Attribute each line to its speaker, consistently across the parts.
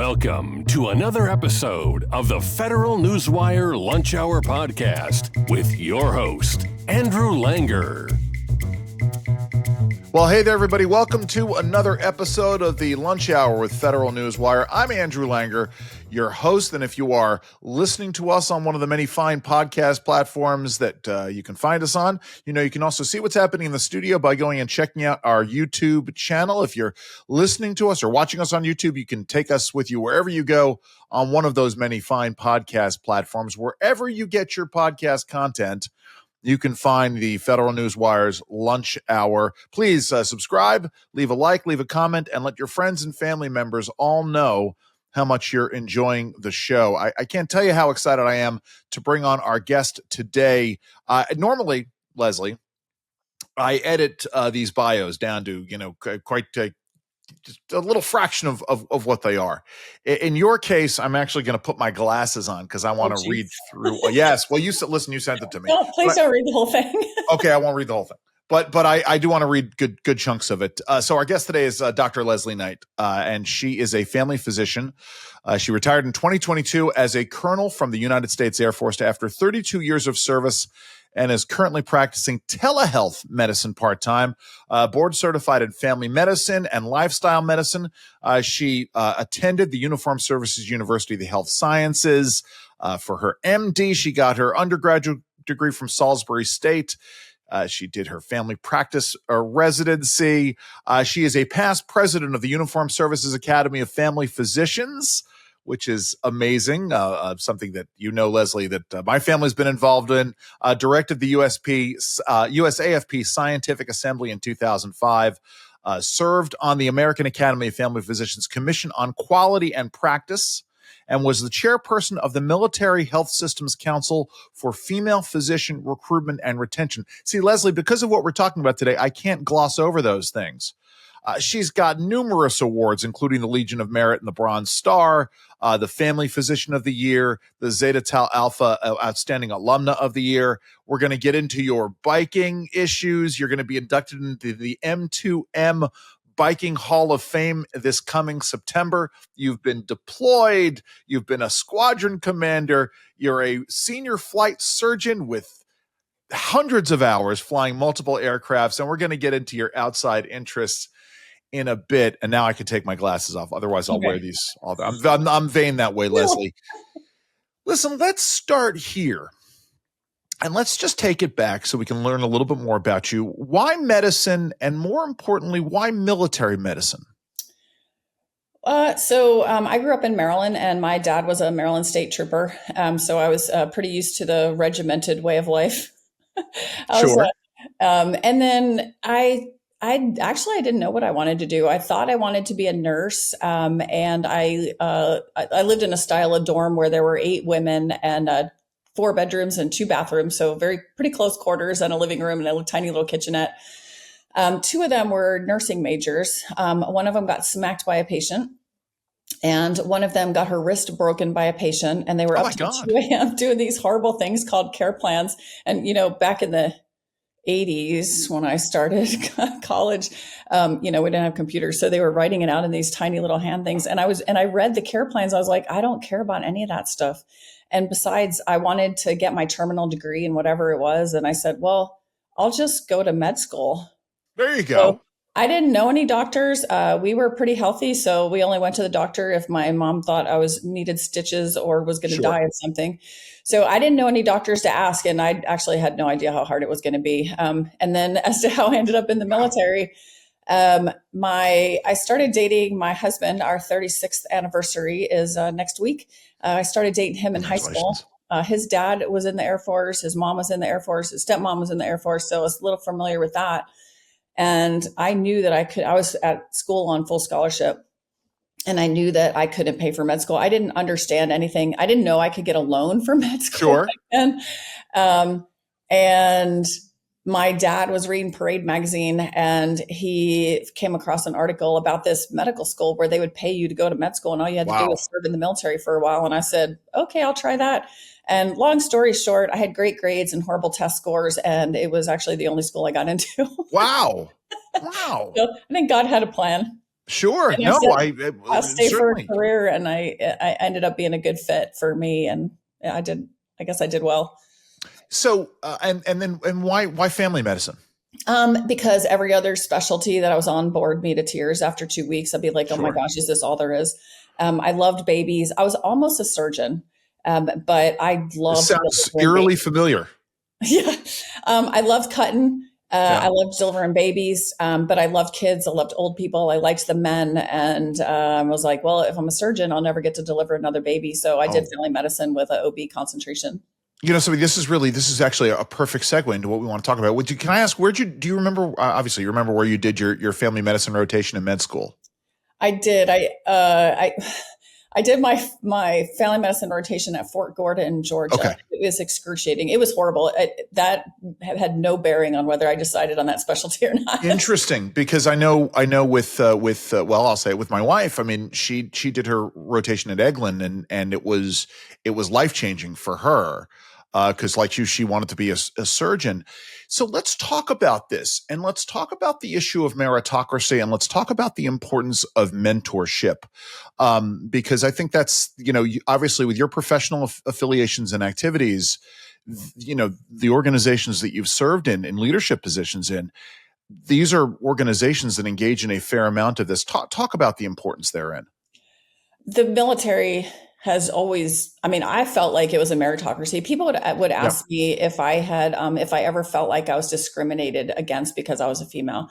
Speaker 1: Welcome to another episode of the Federal Newswire Lunch Hour podcast with your host, Andrew Langer.
Speaker 2: Well, hey there, everybody. Welcome to another episode of the Lunch Hour with Federal Newswire. I'm Andrew Langer, your host. And if you are listening to us on one of the many fine podcast platforms that you can find us on, you can also see what's happening in the studio by going and checking out our YouTube channel. If you're listening to us or watching us on YouTube, you can take us with you wherever you go on one of those many fine podcast platforms. Wherever you get your podcast content, you can find the Federal Newswire's Lunch Hour. Please subscribe, leave a like, leave a comment, and let your friends and family members all know how much you're enjoying the show. I can't tell you how excited I am to bring on our guest today. Normally, Leslie, I edit these bios down to, quite just a little fraction of what they are. In your case, I'm actually going to put my glasses on because I want to read through. Yes. Well, you sent it to me.
Speaker 3: No, please don't read the whole thing.
Speaker 2: Okay. I won't read the whole thing, but I do want to read good chunks of it. So our guest today is Dr. Leslie Knight, and she is a family physician. She retired in 2022 as a colonel from the United States Air Force after 32 years of service, and is currently practicing telehealth medicine part-time, board certified in family medicine and lifestyle medicine. She attended the Uniformed Services University of the Health Sciences. For her MD, she got her undergraduate degree from Salisbury State. She did her family practice residency. She is a past president of the Uniformed Services Academy of Family Physicians, which is amazing, something that Leslie, that my family's been involved in. Directed the USAFP Scientific Assembly in 2005. Served on the American Academy of Family Physicians Commission on Quality and Practice, and was the chairperson of the Military Health Systems Council for Female Physician Recruitment and Retention. See, Leslie, because of what we're talking about today, I can't gloss over those things. She's got numerous awards, including the Legion of Merit and the Bronze Star, the Family Physician of the Year, the Zeta Tau Alpha Outstanding Alumna of the Year. We're going to get into your biking issues. You're going to be inducted into the M2M Biking Hall of Fame this coming September. You've been deployed. You've been a squadron commander. You're a senior flight surgeon with hundreds of hours flying multiple aircrafts, and we're going to get into your outside interests in a bit. And now I can take my glasses off. Otherwise, I'll wear these all day. I'm vain that way, Leslie. Listen, let's start here. And let's just take it back so we can learn a little bit more about you. Why medicine? And more importantly, why military medicine?
Speaker 3: So I grew up in Maryland, and my dad was a Maryland state trooper. So I was pretty used to the regimented way of life.
Speaker 2: Sure.
Speaker 3: And then I didn't know what I wanted to do. I thought I wanted to be a nurse. And I lived in a style of dorm where there were 8 women and 4 bedrooms and 2 bathrooms. So pretty close quarters and a living room and a tiny little kitchenette. 2 of them were nursing majors. One of them got smacked by a patient, and one of them got her wrist broken by a patient, and they were up to 2 a.m. doing these horrible things called care plans. And, back in the 80s when I started college, we didn't have computers. So they were writing it out in these tiny little hand things. And I read the care plans. I was like, I don't care about any of that stuff. And besides, I wanted to get my terminal degree in whatever it was. And I said, well, I'll just go to med school.
Speaker 2: There you go.
Speaker 3: So I didn't know any doctors. We were pretty healthy. So we only went to the doctor if my mom thought I needed stitches or was going to die of something. So I didn't know any doctors to ask. And I actually had no idea how hard it was going to be. And then as to how I ended up in the military, I started dating my husband. Our 36th anniversary is next week. I started dating him in high school. His dad was in the Air Force. His mom was in the Air Force. His stepmom was in the Air Force. So I was a little familiar with that. And I knew that I was at school on full scholarship, and I knew that I couldn't pay for med school. I didn't understand anything. I didn't know I could get a loan for med school. Sure. And my dad was reading Parade magazine, and he came across an article about this medical school where they would pay you to go to med school, and all you had to do was serve in the military for a while. And I said, okay, I'll try that. And long story short, I had great grades and horrible test scores, and it was actually the only school I got into.
Speaker 2: Wow.
Speaker 3: So I think God had a plan.
Speaker 2: Sure.
Speaker 3: And I
Speaker 2: No,
Speaker 3: said, I'll stay for a
Speaker 2: certainly.
Speaker 3: career. And I ended up being a good fit for me. And I guess I did well.
Speaker 2: So, and why family medicine?
Speaker 3: Because every other specialty that I was on bored me to tears after 2 weeks. I'd be like, oh my
Speaker 2: Sure.
Speaker 3: gosh, is this all there is? I loved babies. I was almost a surgeon, but I
Speaker 2: This
Speaker 3: loved
Speaker 2: sounds
Speaker 3: delivering
Speaker 2: eerily
Speaker 3: babies.
Speaker 2: familiar.
Speaker 3: Yeah. I loved cutting.
Speaker 2: Yeah.
Speaker 3: I loved delivering babies, but I loved kids. I loved old people. I liked the men. And I was like, well, if I'm a surgeon, I'll never get to deliver another baby. So I did
Speaker 2: Oh,
Speaker 3: family medicine with an OB concentration.
Speaker 2: so this is actually a perfect segue into what we want to talk about. Can I ask, do you remember, obviously you remember where you did your family medicine rotation in med school?
Speaker 3: I did. I did my family medicine rotation at Fort Gordon, Georgia.
Speaker 2: Okay.
Speaker 3: It was excruciating. It was horrible. That had no bearing on whether I decided on that specialty or not.
Speaker 2: Interesting, because I know with well, I'll say it with my wife. I mean, she did her rotation at Eglin, and it was life-changing for her, because like you, she wanted to be a surgeon. So let's talk about this, and let's talk about the issue of meritocracy, and let's talk about the importance of mentorship, because I think that's, obviously with your professional affiliations and activities, the organizations that you've served in leadership positions in, these are organizations that engage in a fair amount of this. Talk about the importance therein.
Speaker 3: The military has always, I felt like it was a meritocracy. People would ask me if I had, if I ever felt like I was discriminated against because I was a female.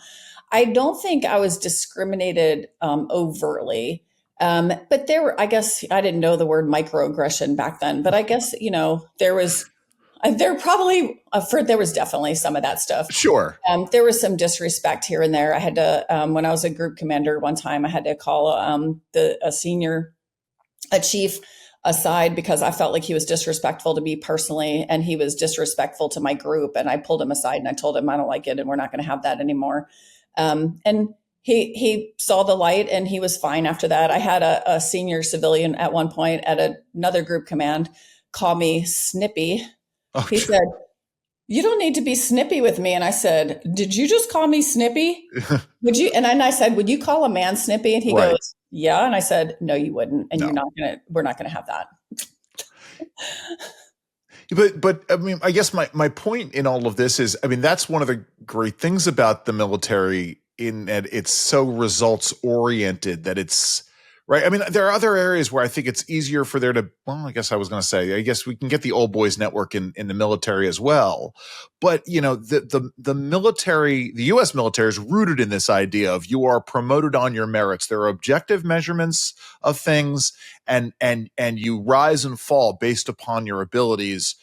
Speaker 3: I don't think I was discriminated overtly. But I guess I didn't know the word microaggression back then, but I guess, there was definitely some of that stuff.
Speaker 2: Sure.
Speaker 3: There was some disrespect here and there. I had to, when I was a group commander one time, I had to call a chief aside because I felt like he was disrespectful to me personally, and he was disrespectful to my group. And I pulled him aside and I told him, I don't like it, and we're not going to have that anymore. And he saw the light, and he was fine after that. I had a senior civilian at one point at another group command call me snippy.
Speaker 2: Okay.
Speaker 3: He said, "You don't need to be snippy with me." And I said, "Did you just call me snippy? Would you?" And then I said, "Would you call a man snippy?" And he
Speaker 2: Right.
Speaker 3: goes, "Yeah." And I said, "No, you wouldn't. And
Speaker 2: No.
Speaker 3: we're not going to have that."
Speaker 2: But I mean, I guess my point in all of this is, that's one of the great things about the military, in that it's so results oriented, that it's right. I mean, there are other areas where I think it's easier for there to, well, I guess I guess we can get the old boys network in the military as well. But, the military, the U.S. military is rooted in this idea of you are promoted on your merits. There are objective measurements of things, and you rise and fall based upon your abilities.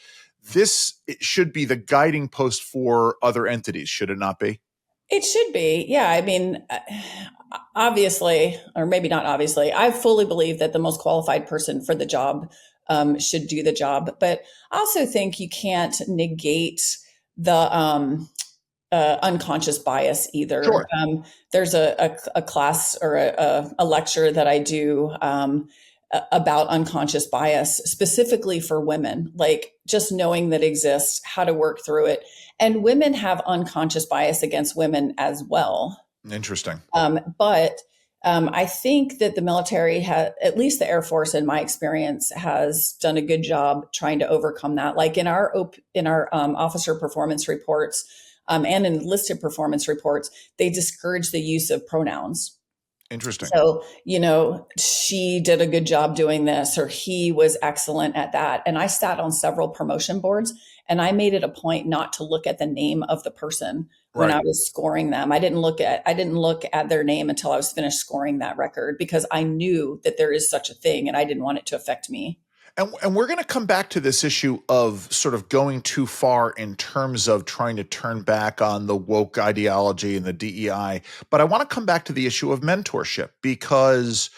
Speaker 2: It should be the guiding post for other entities, should it not be?
Speaker 3: It should be. Yeah. Obviously, or maybe not obviously, I fully believe that the most qualified person for the job should do the job. But I also think you can't negate the unconscious bias either.
Speaker 2: Sure.
Speaker 3: There's a class or a lecture that I do about unconscious bias, specifically for women, like just knowing that exists, how to work through it. And women have unconscious bias against women as well.
Speaker 2: Interesting.
Speaker 3: But I think that the military at least the Air Force, in my experience, has done a good job trying to overcome that. Like in our officer performance reports and enlisted performance reports, they discourage the use of pronouns.
Speaker 2: Interesting.
Speaker 3: So, she did a good job doing this, or he was excellent at that. And I sat on several promotion boards, and I made it a point not to look at the name of the person when I was scoring them. I didn't look at their name until I was finished scoring that record, because I knew that there is such a thing, and I didn't want it to affect me.
Speaker 2: And we're going to come back to this issue of sort of going too far in terms of trying to turn back on the woke ideology and the DEI. But I want to come back to the issue of mentorship, because,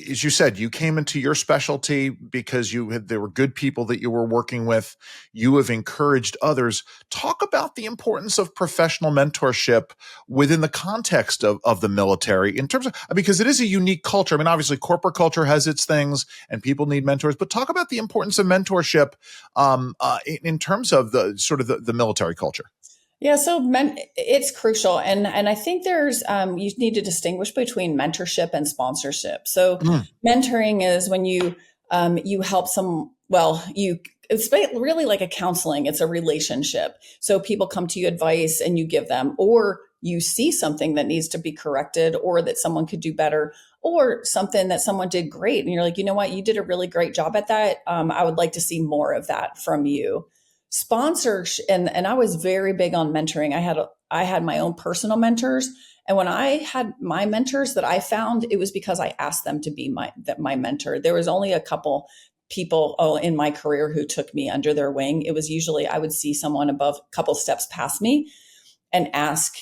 Speaker 2: as you said, you came into your specialty because there were good people that you were working with. You have encouraged others. Talk about the importance of professional mentorship within the context of the military, in terms of, because it is a unique culture. Obviously corporate culture has its things and people need mentors, but talk about the importance of mentorship in terms of the sort of the military culture.
Speaker 3: Yeah, so it's crucial, and I think there's you need to distinguish between mentorship and sponsorship. So,
Speaker 2: Mm,
Speaker 3: mentoring is when you help some. Well, it's really like a counseling. It's a relationship. So people come to you advice, and you give them, or you see something that needs to be corrected, or that someone could do better, or something that someone did great, and you're like, you know what, you did a really great job at that. I would like to see more of that from you. Sponsors, and I was very big on mentoring. I had my own personal mentors, and when I had my mentors that I found, it was because I asked them to be my mentor. There was only a couple people in my career who took me under their wing. It was usually I would see someone above a couple steps past me and ask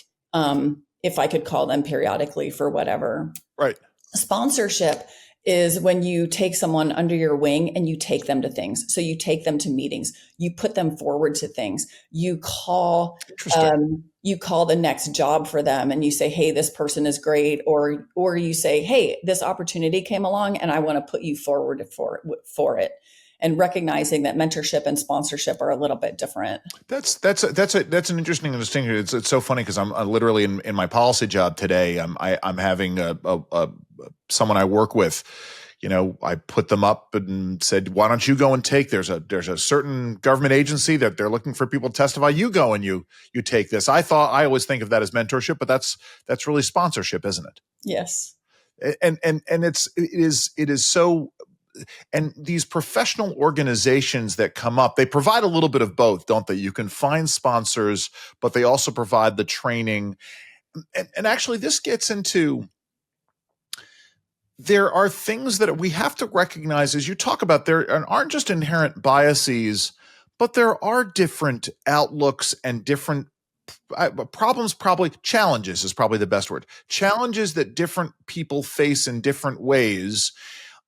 Speaker 3: if I could call them periodically for whatever.
Speaker 2: right.
Speaker 3: Sponsorship is when you take someone under your wing and you take them to things. So you take them to meetings, you put them forward to things, you call the next job for them, and you say, hey, this person is great, or you say, hey, this opportunity came along and I want to put you forward for it. And recognizing that mentorship and sponsorship are a little bit different.
Speaker 2: That's an interesting distinction. It's so funny because I'm literally in my policy job today. I'm having someone I work with. I put them up and said, "Why don't you go and take?" There's a certain government agency that they're looking for people to testify. You go and you take this. I always think of that as mentorship, but that's really sponsorship, isn't it?
Speaker 3: Yes.
Speaker 2: And it is so. And these professional organizations that come up, they provide a little bit of both, don't they? You can find sponsors, but they also provide the training. And actually, this gets into, there are things that we have to recognize as you talk about. There aren't just inherent biases, but there are different outlooks and different problems, probably challenges is probably the best word. Challenges that different people face in different ways.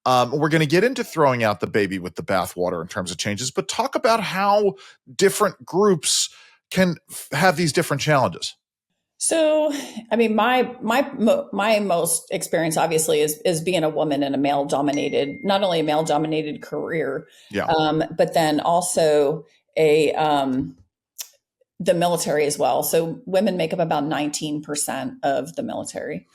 Speaker 2: We're going to get into throwing out the baby with the bathwater in terms of changes, but talk about how different groups can have these different challenges.
Speaker 3: So, I mean, my most experience obviously is being a woman in a male dominated, not only a male dominated career,
Speaker 2: Yeah.
Speaker 3: but then also the military as well. So women make up about 19% of the military.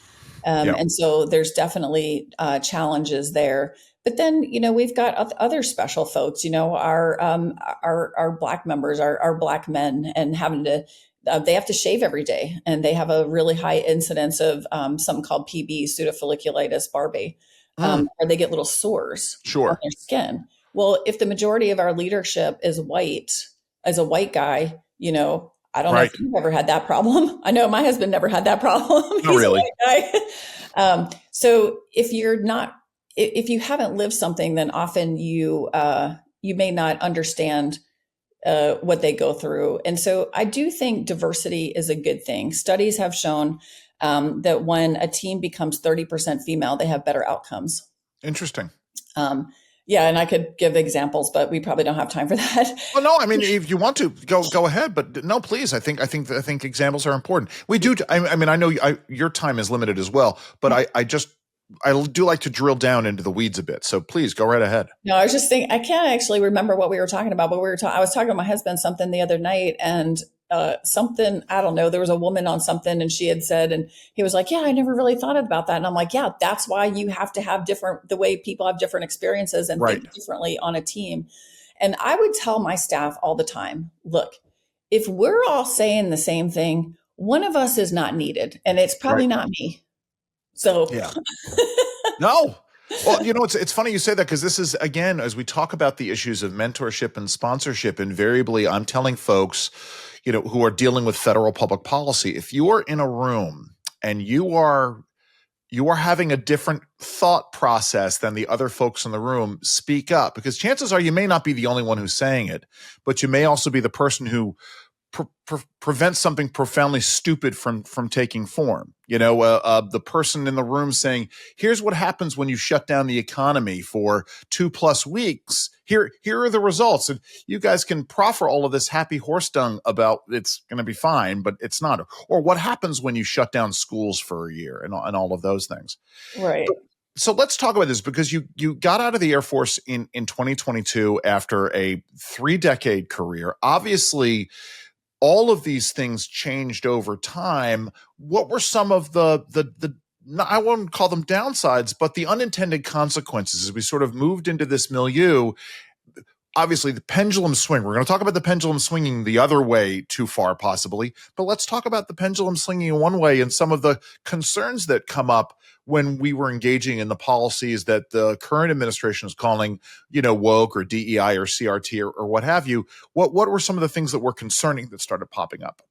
Speaker 2: Yeah.
Speaker 3: And so there's definitely challenges there. But then, we've got other special folks, our Black members, our Black men, and having to, they have to shave every day, and they have a really high incidence of something called PB, pseudofolliculitis barbae, where they get little sores on
Speaker 2: Sure.
Speaker 3: their skin. Well, if the majority of our leadership is white, as a white guy, I don't know
Speaker 2: Right.
Speaker 3: if you've ever had that problem. I know my husband never had that problem.
Speaker 2: Not
Speaker 3: He's
Speaker 2: really.
Speaker 3: a white guy. So if you haven't lived something, then often you may not understand what they go through. And so I do think diversity is a good thing. Studies have shown that when a team becomes 30% female, they have better outcomes.
Speaker 2: Interesting.
Speaker 3: Yeah, and I could give examples, but we probably don't have time for that.
Speaker 2: Well, no, I mean, if you want to go ahead, but no, please. I think examples are important. We do. I mean, I know your time is limited as well, but I do like to drill down into the weeds a bit. So please go right ahead.
Speaker 3: No, I was just thinking, I can't actually remember what we were talking about, but I was talking to my husband something the other night, and something, I don't know, there was a woman on something, and she had said, and he was like, yeah, I never really thought about that. And I'm like, yeah, that's why you have to have the way people have different experiences and
Speaker 2: Right.
Speaker 3: think differently on a team. And I would tell my staff all the time, look, if we're all saying the same thing, one of us is not needed, and it's probably not me. So
Speaker 2: yeah. No. Well, it's funny you say that, because this is, again, as we talk about the issues of mentorship and sponsorship, invariably I'm telling folks, who are dealing with federal public policy, if you are in a room and you are having a different thought process than the other folks in the room, speak up, because chances are you may not be the only one who's saying it, but you may also be the person who prevents something profoundly stupid from taking form. The person in the room saying, here's what happens when you shut down the economy for 2+ weeks. Here are the results. And you guys can proffer all of this happy horse dung about it's going to be fine, but it's not. Or what happens when you shut down schools for a year and all of those things.
Speaker 3: right.
Speaker 2: So let's talk about this, because you got out of the Air Force in 2022 after a 3-decade career. Obviously, all of these things changed over time. What were some of the I won't call them downsides, but the unintended consequences as we sort of moved into this milieu? Obviously, the pendulum swing. We're going to talk about the pendulum swinging the other way too far, possibly. But let's talk about the pendulum swinging in one way and some of the concerns that come up when we were engaging in the policies that the current administration is calling, woke or DEI or CRT or what have you. What were some of the things that were concerning that started popping up?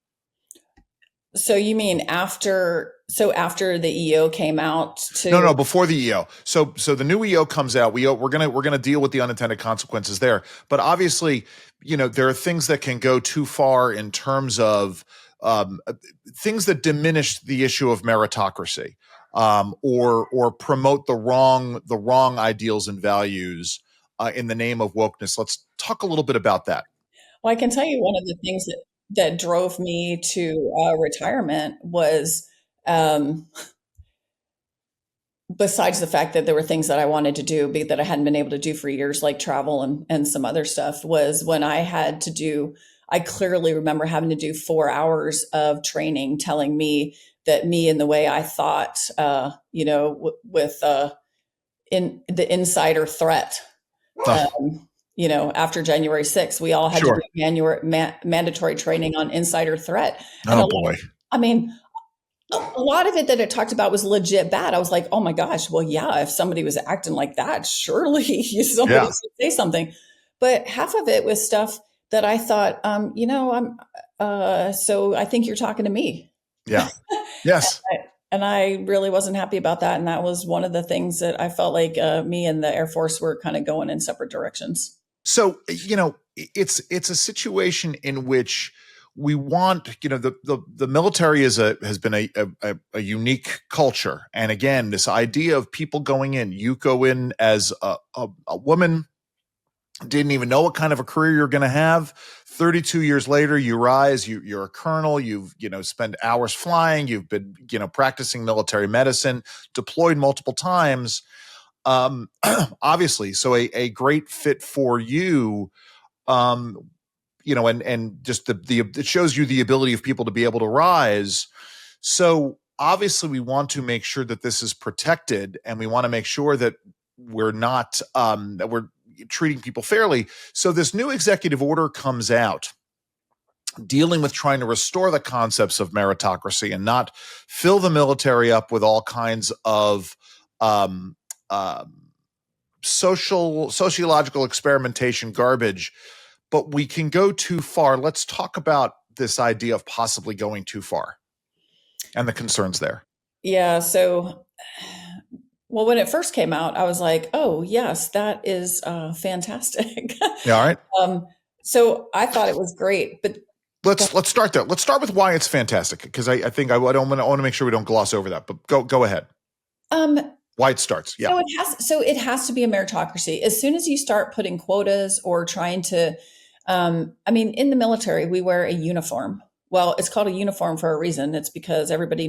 Speaker 3: So you mean after the EO came out to
Speaker 2: No, before the EO. So the new EO comes out. We're gonna deal with the unintended consequences there. But obviously, there are things that can go too far in terms of things that diminish the issue of meritocracy, or promote the wrong ideals and values in the name of wokeness. Let's talk a little bit about that.
Speaker 3: Well, I can tell you one of the things that drove me to retirement was, besides the fact that there were things that I wanted to do that I hadn't been able to do for years, like travel and some other stuff, was when I clearly remember having to do 4 hours of training telling me that me and the way I thought, with in the insider threat. After January 6th, we all had to do mandatory training on insider threat. And
Speaker 2: boy.
Speaker 3: A lot of it that it talked about was legit bad. I was like, oh my gosh, well, yeah, if somebody was acting like that, surely somebody should say something. But half of it was stuff that I thought, so I think you're talking to me.
Speaker 2: Yeah. Yes.
Speaker 3: And I really wasn't happy about that. And that was one of the things that I felt like me and the Air Force were kind of going in separate directions.
Speaker 2: So, it's a situation in which we want, the military has been a unique culture. And again, this idea of people going in, you go in as a woman, didn't even know what kind of a career you're going to have. 32 years later, you rise, you're a colonel, you've, spent hours flying, you've been, practicing military medicine, deployed multiple times. Obviously, so a great fit for you, and just it shows you the ability of people to be able to rise. So obviously we want to make sure that this is protected, and we want to make sure that we're not, that we're treating people fairly. So this new executive order comes out dealing with trying to restore the concepts of meritocracy and not fill the military up with all kinds of sociological experimentation garbage, but we can go too far. Let's talk about this idea of possibly going too far and the concerns there.
Speaker 3: Yeah. So, well, when it first came out, I was like, oh, yes, that is fantastic.
Speaker 2: Yeah, all right.
Speaker 3: So I thought it was great, but
Speaker 2: let's start there. Let's start with why it's fantastic, because I think I want to make sure we don't gloss over that. But go ahead. Why it starts? Yeah.
Speaker 3: So it has to be a meritocracy. As soon as you start putting quotas or trying to, in the military, we wear a uniform. Well, it's called a uniform for a reason. It's because everybody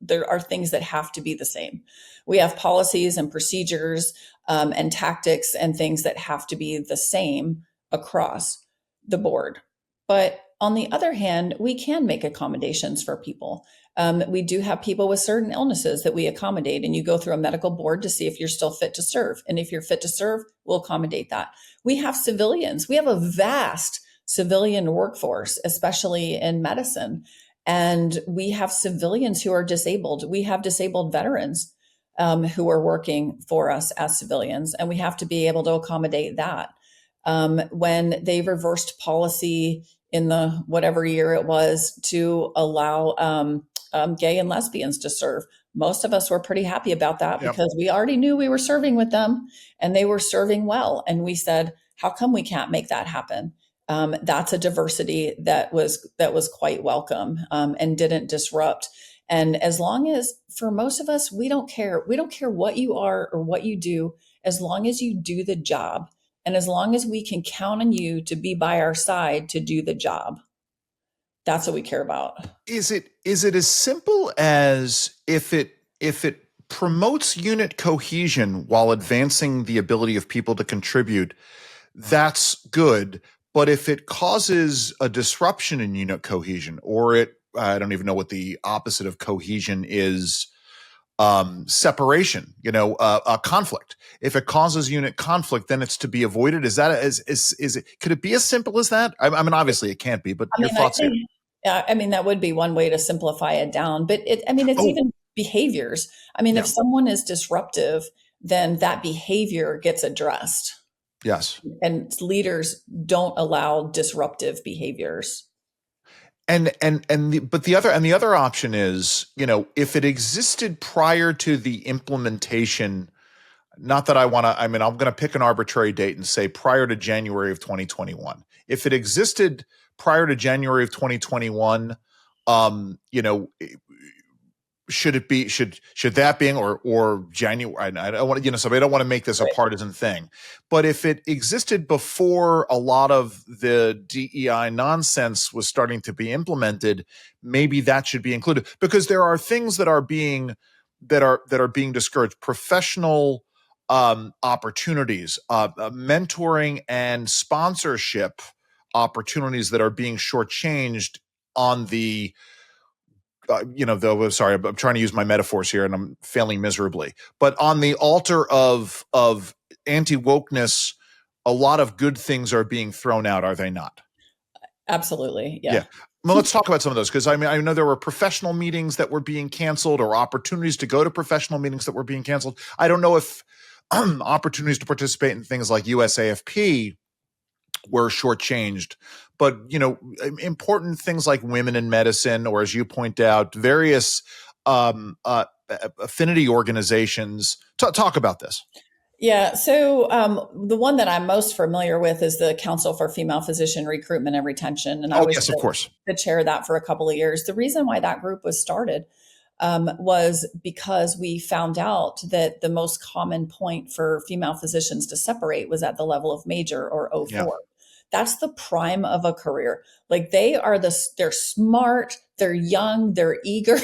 Speaker 3: there are things that have to be the same. We have policies and procedures and tactics and things that have to be the same across the board. But on the other hand, we can make accommodations for people. We do have people with certain illnesses that we accommodate, and you go through a medical board to see if you're still fit to serve. And if you're fit to serve, we'll accommodate that. We have civilians. We have a vast civilian workforce, especially in medicine. And we have civilians who are disabled. We have disabled veterans who are working for us as civilians, and we have to be able to accommodate that. When they reversed policy in the whatever year it was to allow gay and lesbians to serve, most of us were pretty happy about that. Yep. Because we already knew we were serving with them and they were serving well. And we said, how come we can't make that happen? That's a diversity that was quite welcome and didn't disrupt. And as long as, for most of us, we don't care what you are or what you do, as long as you do the job. And as long as we can count on you to be by our side to do the job, that's what we care about.
Speaker 2: Is it as simple as if it promotes unit cohesion while advancing the ability of people to contribute, that's good. But if it causes a disruption in unit cohesion, or I don't even know what the opposite of cohesion is, separation, a conflict. If it causes unit conflict, then it's to be avoided. Is it, could it be as simple as that? I mean, obviously it can't be, but your thoughts here.
Speaker 3: I mean, that would be one way to simplify it down, but it's even behaviors. I mean, if someone is disruptive, then that behavior gets addressed.
Speaker 2: Yes.
Speaker 3: And leaders don't allow disruptive behaviors.
Speaker 2: But the other option is, if it existed prior to the implementation, not that I'm going to pick an arbitrary date and say prior to January of 2021. If it existed prior to January of 2021, should that be or January? I don't want to, I don't want to make this a partisan thing, but if it existed before a lot of the DEI nonsense was starting to be implemented, maybe that should be included, because there are things that are being discouraged. Professional opportunities, mentoring and sponsorship opportunities that are being shortchanged on the sorry, I'm trying to use my metaphors here and I'm failing miserably. But on the altar of anti-wokeness, a lot of good things are being thrown out, are they not?
Speaker 3: Absolutely. Yeah.
Speaker 2: Well, let's talk about some of those, because I know there were professional meetings that were being canceled, or opportunities to go to professional meetings that were being canceled. I don't know if opportunities to participate in things like USAFP were shortchanged, but important things like women in medicine, or as you point out, various affinity organizations. Talk about this.
Speaker 3: Yeah. So the one that I'm most familiar with is the Council for Female Physician Recruitment and Retention. And I was
Speaker 2: of course,
Speaker 3: the chair of that for a couple of years. The reason why that group was started was because we found out that the most common point for female physicians to separate was at the level of major or O4. Yeah. That's the prime of a career. Like they're smart, they're young, they're eager.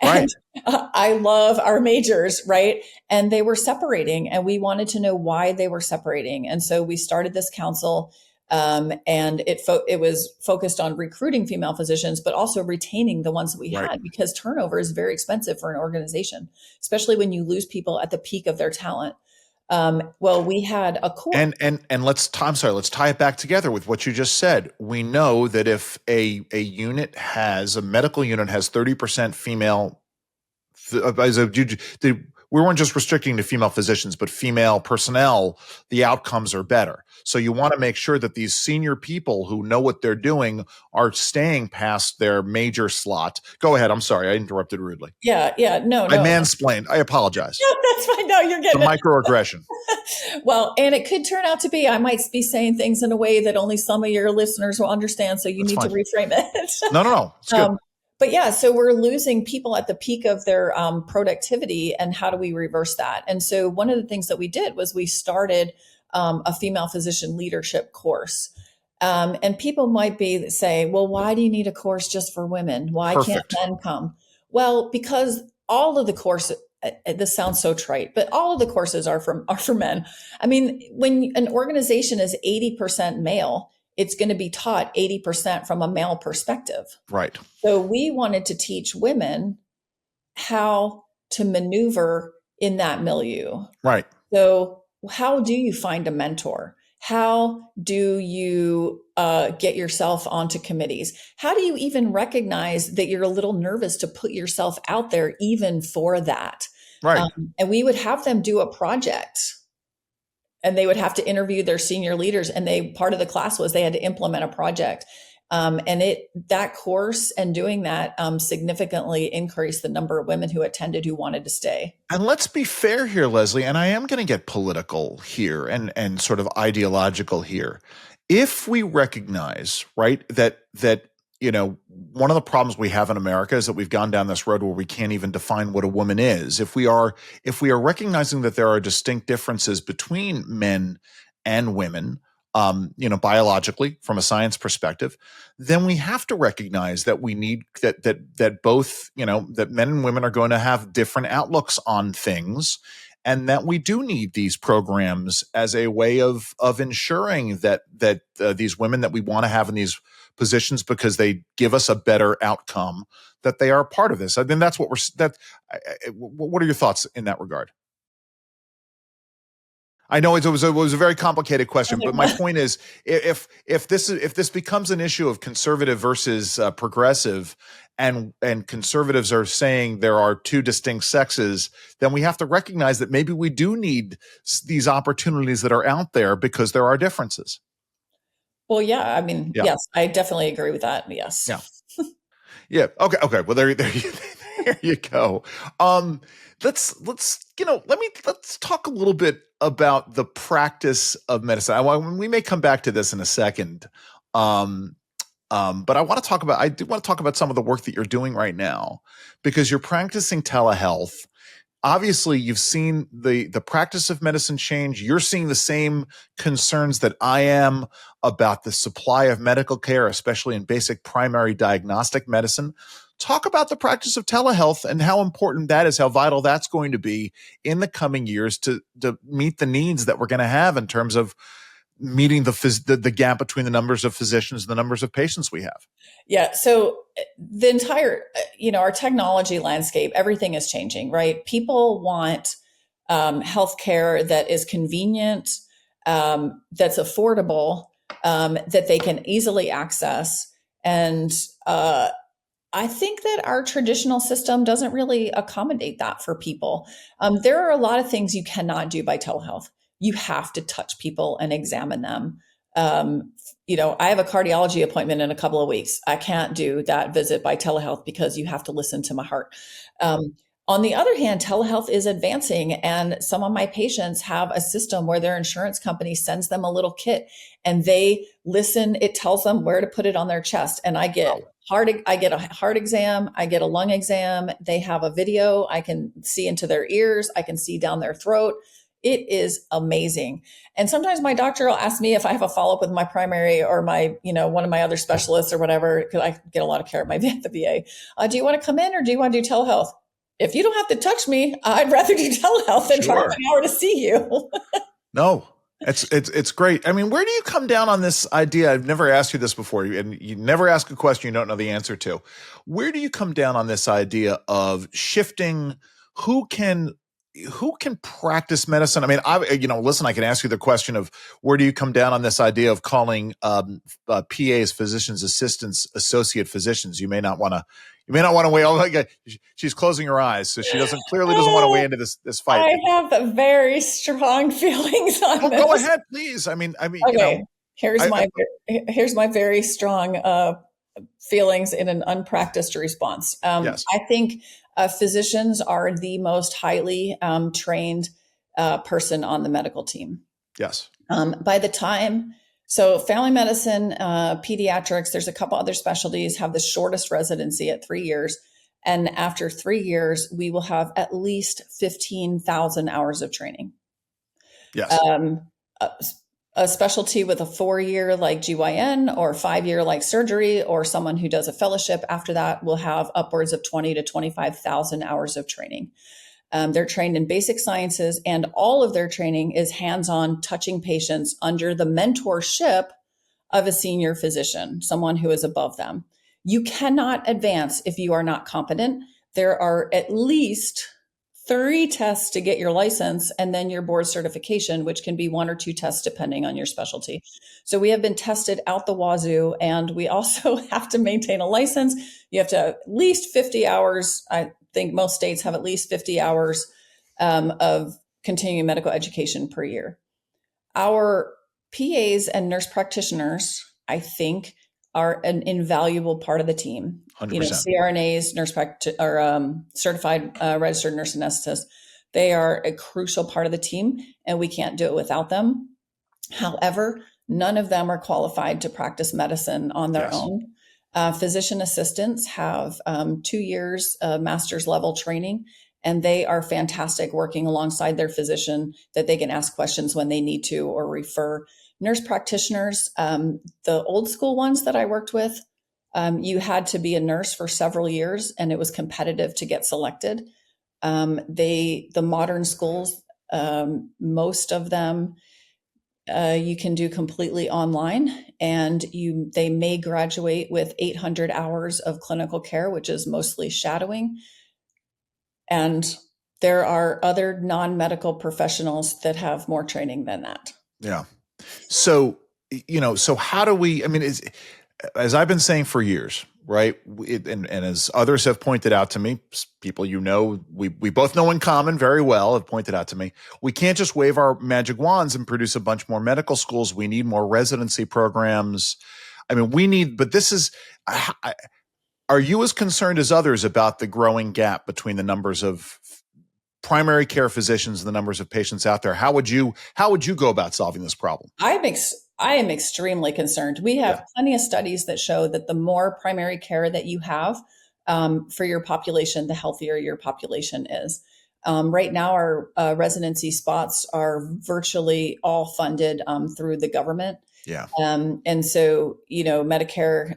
Speaker 3: And right. I love our majors, right? And they were separating, and we wanted to know why they were separating. And so we started this council, and it was focused on recruiting female physicians, but also retaining the ones that we had, because turnover is very expensive for an organization, especially when you lose people at the peak of their talent. Well, we had a core.
Speaker 2: And let's tie it back together with what you just said. We know that if a medical unit has 30% female, we weren't just restricting to female physicians, but female personnel, the outcomes are better. So you want to make sure that these senior people who know what they're doing are staying past their major slot. Go ahead. I'm sorry. I interrupted rudely.
Speaker 3: Yeah. No.
Speaker 2: I mansplained. I apologize.
Speaker 3: Yeah, that's fine. No, you're getting
Speaker 2: the microaggression.
Speaker 3: Well, and it could turn out to be, I might be saying things in a way that only some of your listeners will understand. So you need to reframe it.
Speaker 2: No. It's good.
Speaker 3: But yeah, so we're losing people at the peak of their productivity, and how do we reverse that? And so one of the things that we did was we started a female physician leadership course. And people might say, well, why do you need a course just for women? Why can't men come? Well, because all of the courses, this sounds so trite, but all of the courses are for men. I mean, when an organization is 80% male, it's going to be taught 80% from a male perspective.
Speaker 2: Right.
Speaker 3: So we wanted to teach women how to maneuver in that milieu.
Speaker 2: Right.
Speaker 3: So how do you find a mentor? How do you get yourself onto committees? How do you even recognize that you're a little nervous to put yourself out there even for that?
Speaker 2: Right.
Speaker 3: And we would have them do a project, and they would have to interview their senior leaders. And part of the class was they had to implement a project. And that course and doing that significantly increased the number of women who attended who wanted to stay.
Speaker 2: And let's be fair here, Leslie, and I am going to get political here and sort of ideological here. If we recognize, right, that one of the problems we have in America is that we've gone down this road where we can't even define what a woman is. If we are recognizing that there are distinct differences between men and women, biologically from a science perspective, then we have to recognize that we need that both, that men and women are going to have different outlooks on things. and that we do need these programs as a way of ensuring that these women that we want to have in these positions because they give us a better outcome, that they are a part of this. I mean, that's what what are your thoughts in that regard? I know it was a very complicated question, but my point is, if this becomes an issue of conservative versus progressive, and conservatives are saying there are two distinct sexes, then we have to recognize that maybe we do need these opportunities that are out there because there are differences.
Speaker 3: Well, yeah, I mean,
Speaker 2: Yeah.
Speaker 3: yes, I definitely agree with that. Yes.
Speaker 2: Yeah. Yeah. Okay. Well, there you go. Let's talk a little bit about the practice of medicine. We may come back to this in a second. But I do want to talk about some of the work that you're doing right now, because you're practicing telehealth. Obviously, you've seen the practice of medicine change. You're seeing the same concerns that I am about the supply of medical care, especially in basic primary diagnostic medicine. Talk about the practice of telehealth and how important that is, how vital that's going to be in the coming years to meet the needs that we're going to have in terms of meeting the gap between the numbers of physicians and the numbers of patients we have.
Speaker 3: Yeah. So the entire, our technology landscape, everything is changing, right? People want healthcare that is convenient, that's affordable, that they can easily access. And I think that our traditional system doesn't really accommodate that for people. There are a lot of things you cannot do by telehealth. You have to touch people and examine them. I have a cardiology appointment in a couple of weeks. I can't do that visit by telehealth because you have to listen to my heart. On the other hand, telehealth is advancing, and some of my patients have a system where their insurance company sends them a little kit and they listen. It tells them where to put it on their chest. And I get a heart exam. I get a lung exam. They have a video. I can see into their ears. I can see down their throat. It is amazing. And sometimes my doctor will ask me if I have a follow-up with my primary or my, one of my other specialists or whatever, because I get a lot of care at the VA. Do you want to come in or do you want to do telehealth? If you don't have to touch me, I'd rather do telehealth than drive an hour to see you.
Speaker 2: No, it's great. I mean, where do you come down on this idea? I've never asked you this before, and you never ask a question you don't know the answer to. Where do you come down on this idea of shifting who can practice medicine? I mean, listen, I can ask you the question of where do you come down on this idea of calling PAs, physician's assistants, associate physicians? You may not want to weigh. Oh, she's closing her eyes, so she clearly doesn't want to weigh into this fight.
Speaker 3: I have very strong feelings on this.
Speaker 2: Go ahead, please. I mean.
Speaker 3: Okay. Here's my very strong feelings in an unpracticed response.
Speaker 2: Yes.
Speaker 3: I think physicians are the most highly trained person on the medical team.
Speaker 2: Yes.
Speaker 3: So family medicine, pediatrics, there's a couple other specialties have the shortest residency at 3 years. And after 3 years, we will have at least 15,000 hours of training.
Speaker 2: Yes.
Speaker 3: A specialty with a 4-year like GYN or 5-year like surgery, or someone who does a fellowship after that will have upwards of 20 to 25,000 hours of training. They're trained in basic sciences, and all of their training is hands-on, touching patients under the mentorship of a senior physician, someone who is above them. You cannot advance if you are not competent. There are at least 3 tests to get your license, and then your board certification, which can be 1 or 2 tests depending on your specialty. So we have been tested out the wazoo, and we also have to maintain a license. You have to have at least 50 hours. I think most states have at least 50 hours of continuing medical education per year. Our PAs and nurse practitioners, I think, are an invaluable part of the team.
Speaker 2: 100%.
Speaker 3: CRNAs, certified registered nurse anesthetists, they are a crucial part of the team, and we can't do it without them. However, none of them are qualified to practice medicine on their own. Physician assistants have 2 years master's level training, and they are fantastic working alongside their physician, that they can ask questions when they need to or refer. Nurse practitioners, the old school ones that I worked with, you had to be a nurse for several years, and it was competitive to get selected. The modern schools Most of them you can do completely online, and they may graduate with 800 hours of clinical care, which is mostly shadowing. And there are other non-medical professionals that have more training than that.
Speaker 2: Yeah. So, so how do we, as I've been saying for years, right? And as others have pointed out to me, people, we both know in common very well have pointed out to me, we can't just wave our magic wands and produce a bunch more medical schools. We need more residency programs. But this is, are you as concerned as others about the growing gap between the numbers of primary care physicians and the numbers of patients out there? How would you go about solving this problem?
Speaker 3: I am extremely concerned. We have plenty of studies that show that the more primary care that you have for your population, the healthier your population is. Right now, our residency spots are virtually all funded through the government.
Speaker 2: Yeah.
Speaker 3: And so, Medicare,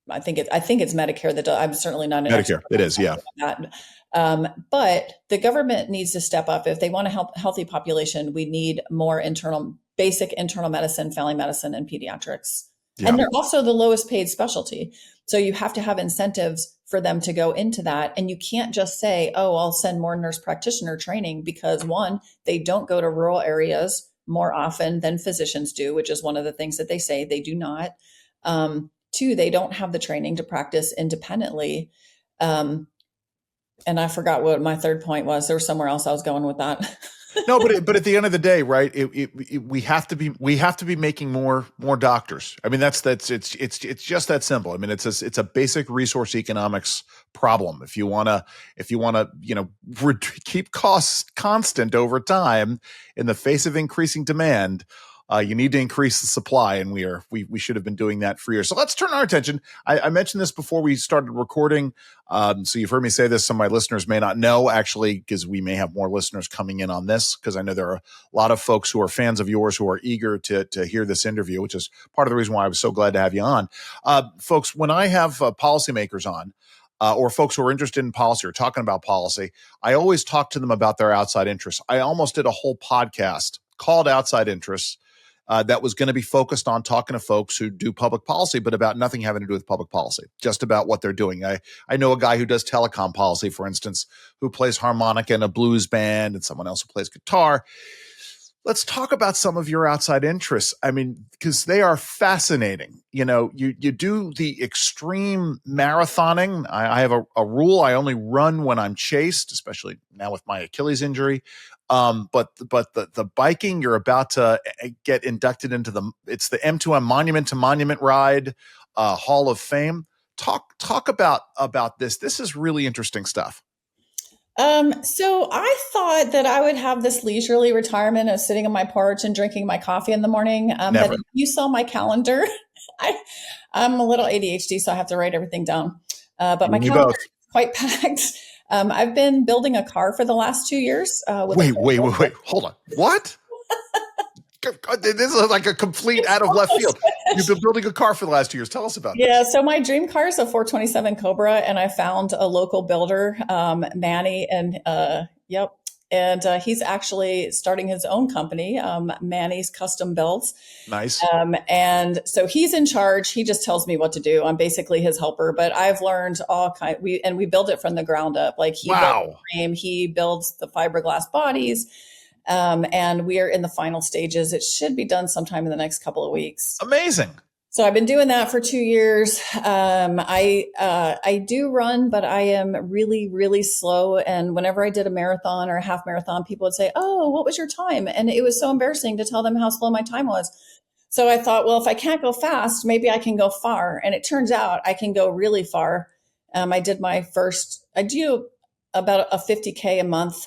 Speaker 3: I think it's Medicare that I'm certainly not an
Speaker 2: Medicare. It is. Yeah.
Speaker 3: But the government needs to step up. If they want a healthy population, we need more basic internal medicine, family medicine, and pediatrics. Yeah. And they're also the lowest paid specialty. So you have to have incentives for them to go into that. And you can't just say, oh, I'll send more nurse practitioner training, because one, they don't go to rural areas more often than physicians do, which is one of the things that they say they do not. Two, they don't have the training to practice independently. And I forgot what my third point was. There was somewhere else I was going with that.
Speaker 2: No, but at the end of the day, right? We have to be making more doctors. It's just that simple. It's a basic resource economics problem. If you want to keep costs constant over time in the face of increasing demand, you need to increase the supply, and we should have been doing that for years. So let's turn our attention. I mentioned this before we started recording. So you've heard me say this. Some of my listeners may not know, actually, because we may have more listeners coming in on this, because I know there are a lot of folks who are fans of yours who are eager to hear this interview, which is part of the reason why I was so glad to have you on. Folks, when I have policymakers on, or folks who are interested in policy or talking about policy, I always talk to them about their outside interests. I almost did a whole podcast called Outside Interests, that was going to be focused on talking to folks who do public policy, but about nothing having to do with public policy, just about what they're doing. I know a guy who does telecom policy, for instance, who plays harmonica in a blues band, and someone else who plays guitar. Let's talk about some of your outside interests. Because they are fascinating. You do the extreme marathoning. I have a rule. I only run when I'm chased, especially now with my Achilles injury. But the biking, you're about to get inducted into it's the M2M Monument to Monument Ride Hall of Fame. Talk about this. This is really interesting stuff.
Speaker 3: So I thought that I would have this leisurely retirement of sitting on my porch and drinking my coffee in the morning. But if you saw my calendar, I'm a little ADHD, so I have to write everything down. But my calendar is quite packed. I've been building a car for the last 2 years.
Speaker 2: Wait. Hold on. What? This is like a complete out of left field. You've been building a car for the last 2 years. Tell us about this.
Speaker 3: Yeah. So my dream car is a 427 Cobra, and I found a local builder, Manny, and And he's actually starting his own company, Manny's Custom Builds.
Speaker 2: Nice.
Speaker 3: And so he's in charge. He just tells me what to do. I'm basically his helper, but I've learned all kinds. We build it from the ground up. Like he builds the frame, he builds the fiberglass bodies. And we are in the final stages. It should be done sometime in the next couple of weeks.
Speaker 2: Amazing.
Speaker 3: So I've been doing that for 2 years. I do run, but I am really, really slow. And whenever I did a marathon or a half marathon, people would say, "Oh, what was your time?" And it was so embarrassing to tell them how slow my time was. So I thought, well, if I can't go fast, maybe I can go far. And it turns out I can go really far. I do about a 50K a month.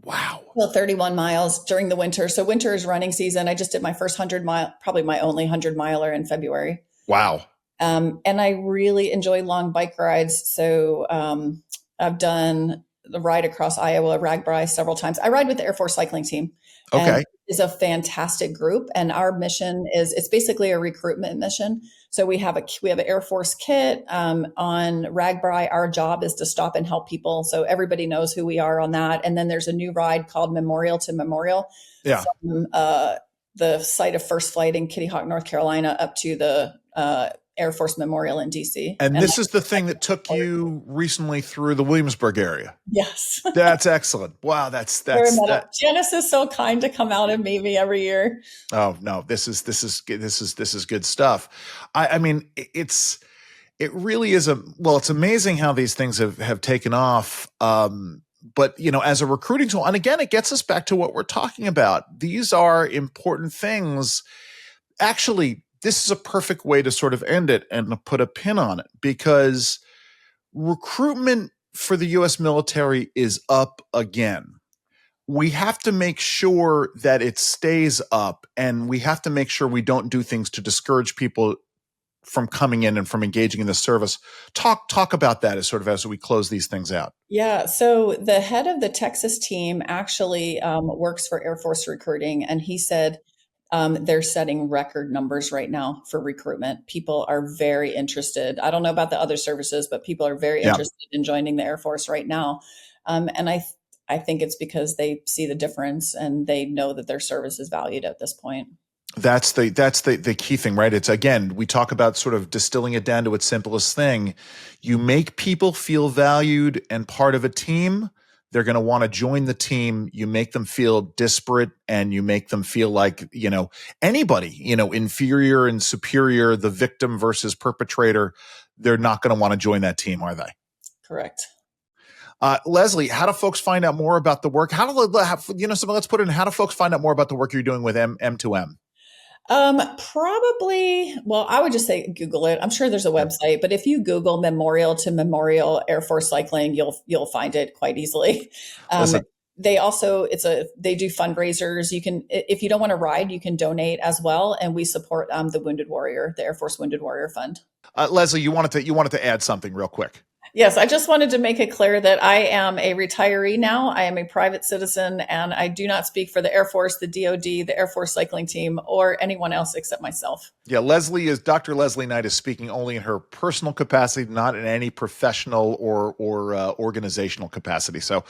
Speaker 2: Wow.
Speaker 3: Well, 31 miles during the winter. So winter is running season. I just did my first 100-mile, probably my only 100-miler in February.
Speaker 2: Wow.
Speaker 3: And I really enjoy long bike rides. So I've done the ride across Iowa, Ragbri, several times. I ride with the Air Force cycling team.
Speaker 2: Okay.
Speaker 3: And is a fantastic group, and our mission it's basically a recruitment mission. So we have an Air Force kit on Ragbri. Our job is to stop and help people, so everybody knows who we are on that. And then there's a new ride called Memorial to Memorial.
Speaker 2: Yeah.
Speaker 3: From the site of First Flight in Kitty Hawk, North Carolina, up to the Air Force Memorial in DC.
Speaker 2: And this is the thing that took you recently through the Williamsburg area.
Speaker 3: Yes.
Speaker 2: That's excellent. Wow. That's
Speaker 3: Janice is so kind to come out and meet me every year.
Speaker 2: Oh no, this is good stuff. I mean, it really is it's amazing how these things have taken off. But as a recruiting tool, and again, it gets us back to what we're talking about. These are important things. Actually, this is a perfect way to sort of end it and to put a pin on it, because recruitment for the U.S. military is up again. We have to make sure that it stays up, and we have to make sure we don't do things to discourage people from coming in and from engaging in the service. Talk about that as we close these things out.
Speaker 3: Yeah. So the head of the Texas team actually works for Air Force recruiting, and he said they're setting record numbers right now for recruitment. People are very interested. I don't know about the other services, but people are very interested in joining the Air Force right now. And I think it's because they see the difference and they know that their service is valued at this point.
Speaker 2: That's the key thing, right? It's, again, we talk about sort of distilling it down to its simplest thing. You make people feel valued and part of a team. They're going to want to join the team. You make them feel disparate, and you make them feel like, anybody, inferior and superior, the victim versus perpetrator. They're not going to want to join that team, are they?
Speaker 3: Correct.
Speaker 2: Leslie, how do folks find out more about the work? Let's put it in, how do folks find out more about the work you're doing with M2M?
Speaker 3: Probably, I would just say Google it. I'm sure there's a website, but if you Google Memorial to Memorial Air Force Cycling, you'll find it quite easily. They also, they do fundraisers. You can, if you don't want to ride, you can donate as well. And we support, the Wounded Warrior, the Air Force Wounded Warrior Fund.
Speaker 2: Leslie, you wanted to add something real quick.
Speaker 3: Yes, I just wanted to make it clear that I am a retiree now. I am a private citizen, and I do not speak for the Air Force, the DoD, the Air Force cycling team, or anyone else except myself.
Speaker 2: Yeah, Dr. Leslie Knight is speaking only in her personal capacity, not in any professional or organizational capacity. So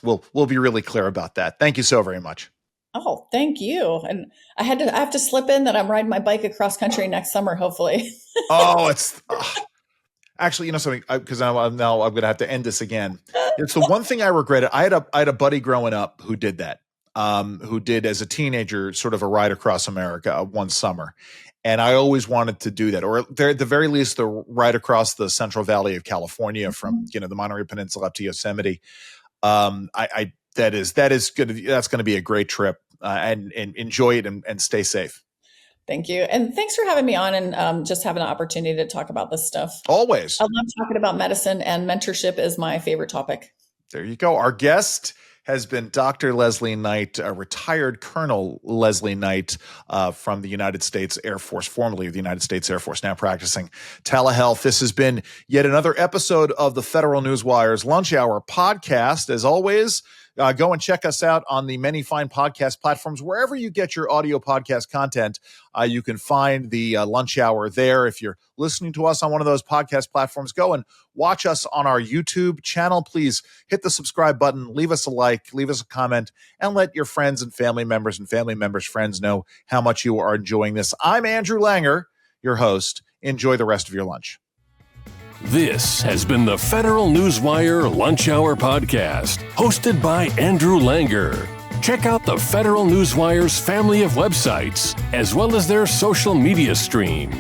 Speaker 2: we'll be really clear about that. Thank you so very much.
Speaker 3: Oh, thank you. And I have to slip in that I'm riding my bike across country next summer, hopefully.
Speaker 2: Actually, something, because now I'm going to have to end this again. It's the one thing I regretted. I had a buddy growing up who did that, who did as a teenager sort of a ride across America one summer. And I always wanted to do that, or at the very least, the ride across the Central Valley of California from, the Monterey Peninsula up to Yosemite. That is good. That's going to be a great trip, and enjoy it and stay safe.
Speaker 3: Thank you. And thanks for having me on and just having an opportunity to talk about this stuff.
Speaker 2: Always.
Speaker 3: I love talking about medicine, and mentorship is my favorite topic.
Speaker 2: There you go. Our guest has been Dr. Leslie Knight, retired Colonel Leslie Knight from the United States Air Force, formerly of the United States Air Force, now practicing telehealth. This has been yet another episode of the Federal Newswire's Lunch Hour podcast. As always, go and check us out on the many fine podcast platforms. Wherever you get your audio podcast content, you can find the Lunch Hour there. If you're listening to us on one of those podcast platforms, go and watch us on our YouTube channel. Please hit the subscribe button, leave us a like, leave us a comment, and let your friends and family members' friends know how much you are enjoying this. I'm Andrew Langer, your host. Enjoy the rest of your lunch.
Speaker 1: This has been the Federal Newswire Lunch Hour podcast, hosted by Andrew Langer. Check out the Federal Newswire's family of websites, as well as their social media stream.